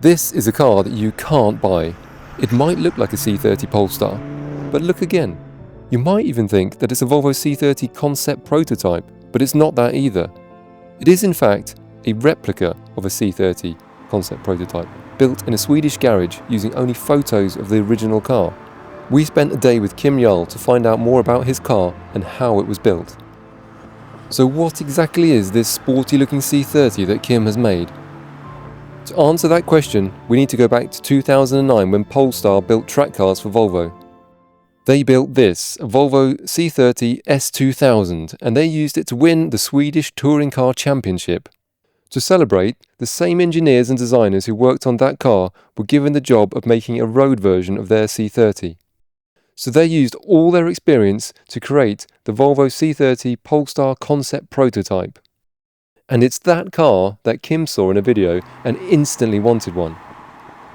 This is a car that you can't buy. It might look like a C30 Polestar, but look again. You might even think that it's a Volvo C30 Concept Prototype, but it's not that either. It is in fact a replica of a C30 Concept Prototype, built in a Swedish garage using only photos of the original car. We spent a day with Kim Jarl to find out more about his car and how it was built. So what exactly is this sporty looking C30 that Kim has made? To answer that question, we need to go back to 2009 when Polestar built track cars for Volvo. They built this, a Volvo C30 S2000, and they used it to win the Swedish Touring Car Championship. To celebrate, the same engineers and designers who worked on that car were given the job of making a road version of their C30. So they used all their experience to create the Volvo C30 Polestar Concept Prototype. And it's that car that Kim saw in a video and instantly wanted one.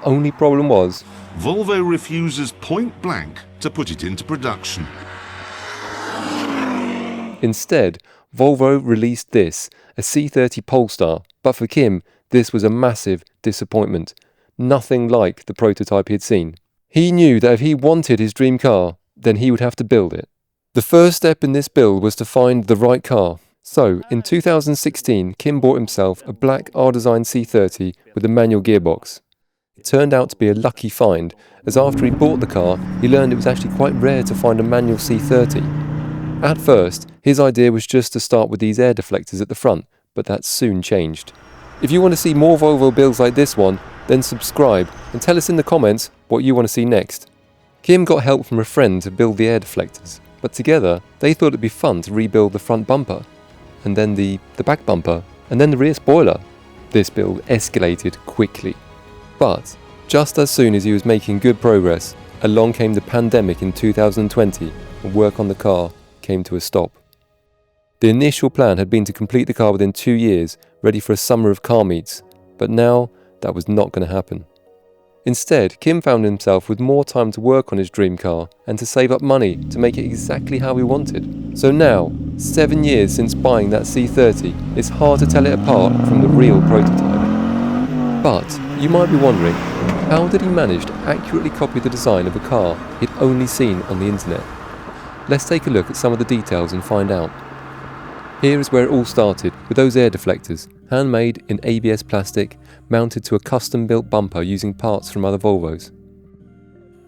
Only problem was, Volvo refuses point blank to put it into production. Instead, Volvo released this, a C30 Polestar, but for Kim, this was a massive disappointment. Nothing like the prototype he had seen. He knew that if he wanted his dream car, then he would have to build it. The first step in this build was to find the right car. So, in 2016, Kim bought himself a black R-Design C30 with a manual gearbox. It turned out to be a lucky find, as after he bought the car, he learned it was actually quite rare to find a manual C30. At first, his idea was just to start with these air deflectors at the front, but that soon changed. If you want to see more Volvo builds like this one, then subscribe and tell us in the comments what you want to see next. Kim got help from a friend to build the air deflectors, but together they thought it'd be fun to rebuild the front bumper, and then the back bumper, and then the rear spoiler. This build escalated quickly. But just as soon as he was making good progress, along came the pandemic in 2020 and work on the car came to a stop. The initial plan had been to complete the car within 2 years, ready for a summer of car meets, but now that was not going to happen. Instead, Kim found himself with more time to work on his dream car and to save up money to make it exactly how he wanted. So now, 7 years since buying that C30, it's hard to tell it apart from the real prototype. But you might be wondering, how did he manage to accurately copy the design of a car he'd only seen on the internet? Let's take a look at some of the details and find out. Here is where it all started, with those air deflectors, handmade in ABS plastic, mounted to a custom-built bumper using parts from other Volvos.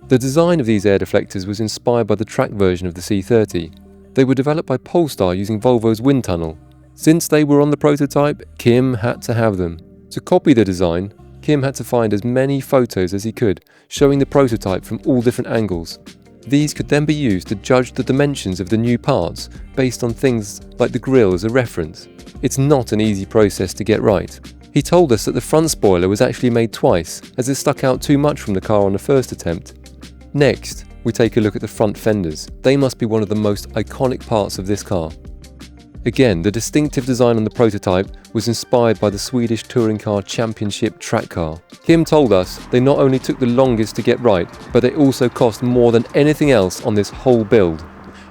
The design of these air deflectors was inspired by the track version of the C30. They were developed by Polestar using Volvo's wind tunnel. Since they were on the prototype, Kim had to have them. To copy the design, Kim had to find as many photos as he could, showing the prototype from all different angles. These could then be used to judge the dimensions of the new parts based on things like the grille as a reference. It's not an easy process to get right. He told us that the front spoiler was actually made twice, as it stuck out too much from the car on the first attempt. Next, we take a look at the front fenders. They must be one of the most iconic parts of this car. Again, the distinctive design on the prototype was inspired by the Swedish Touring Car Championship track car. Kim told us they not only took the longest to get right, but they also cost more than anything else on this whole build.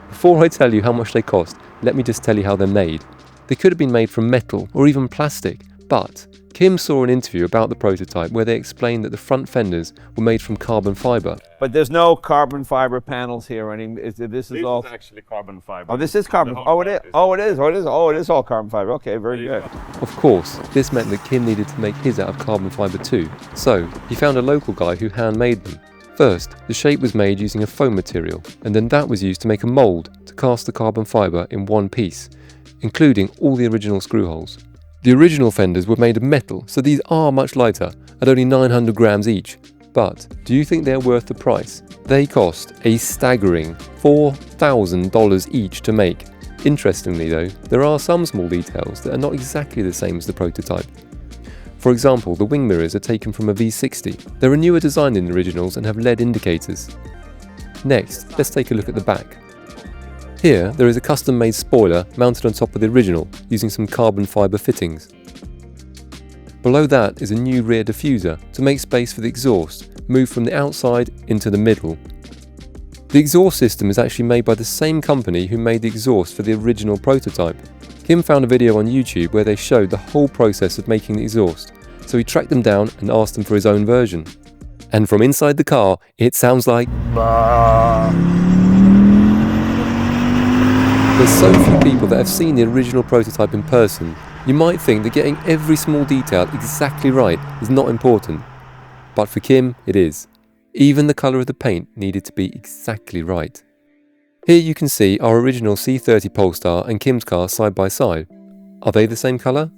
Before I tell you how much they cost, let me just tell you how they're made. They could have been made from metal or even plastic, but Kim saw an interview about the prototype where they explained that the front fenders were made from carbon fiber. But there's no carbon fiber panels here. This is all actually carbon fiber. Oh, this is carbon. Oh, it is. Oh, it is. Oh, it is. Oh, it is all carbon fiber. Okay, very good. Of course, this meant that Kim needed to make his out of carbon fiber too. So he found a local guy who handmade them. First, the shape was made using a foam material, and then that was used to make a mould to cast the carbon fiber in one piece, including all the original screw holes. The original fenders were made of metal, so these are much lighter, at only 900 grams each. But do you think they're worth the price? They cost a staggering $4,000 each to make. Interestingly though, there are some small details that are not exactly the same as the prototype. For example, the wing mirrors are taken from a V60. They're a newer design than the originals and have LED indicators. Next, let's take a look at the back. Here, there is a custom-made spoiler mounted on top of the original, using some carbon fibre fittings. Below that is a new rear diffuser to make space for the exhaust, moved from the outside into the middle. The exhaust system is actually made by the same company who made the exhaust for the original prototype. Kim found a video on YouTube where they showed the whole process of making the exhaust, so he tracked them down and asked them for his own version. And from inside the car, it sounds like... There's so few people that have seen the original prototype in person, you might think that getting every small detail exactly right is not important. But for Kim, it is. Even the colour of the paint needed to be exactly right. Here you can see our original C30 Polestar and Kim's car side by side. Are they the same colour?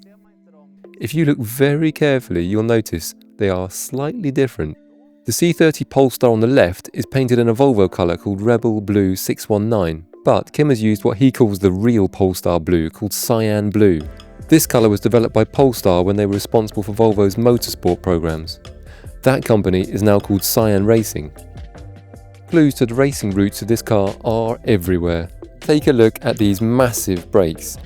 If you look very carefully, you'll notice they are slightly different. The C30 Polestar on the left is painted in a Volvo colour called Rebel Blue 619, but Kim has used what he calls the real Polestar blue, called cyan blue. This colour was developed by Polestar when they were responsible for Volvo's motorsport programs. That company is now called Cyan Racing. Clues to the racing roots of this car are everywhere. Take a look at these massive brakes.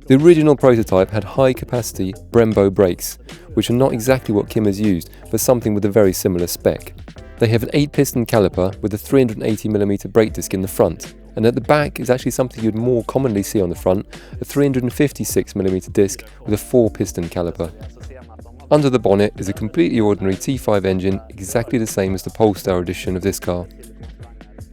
The original prototype had high-capacity Brembo brakes, which are not exactly what Kim has used, but something with a very similar spec. They have an 8-piston caliper with a 380mm brake disc in the front, and at the back is actually something you'd more commonly see on the front, a 356mm disc with a 4-piston caliper. Under the bonnet is a completely ordinary T5 engine, exactly the same as the Polestar edition of this car.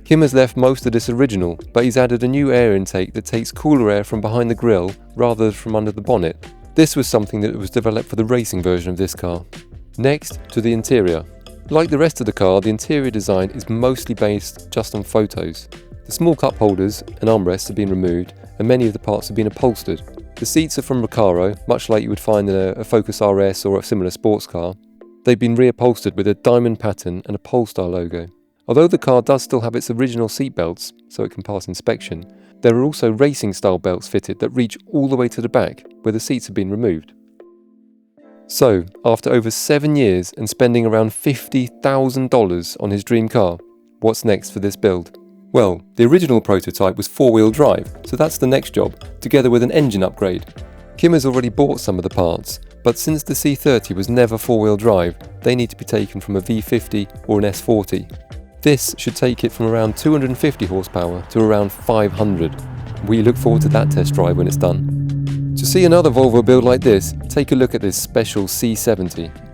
Kim has left most of this original, but he's added a new air intake that takes cooler air from behind the grille rather than from under the bonnet. This was something that was developed for the racing version of this car. Next, to the interior. Like the rest of the car, the interior design is mostly based just on photos. The small cup holders and armrests have been removed, and many of the parts have been upholstered. The seats are from Recaro, much like you would find in a Focus RS or a similar sports car. They've been reupholstered with a diamond pattern and a Polestar logo. Although the car does still have its original seat belts, so it can pass inspection, there are also racing style belts fitted that reach all the way to the back, where the seats have been removed. So, after over 7 years and spending around $50,000 on his dream car, what's next for this build? Well, the original prototype was 4-wheel drive, so that's the next job, together with an engine upgrade. Kim has already bought some of the parts, but since the C30 was never 4-wheel drive, they need to be taken from a V50 or an S40. This should take it from around 250 horsepower to around 500. We look forward to that test drive when it's done. To see another Volvo build like this, take a look at this special C70.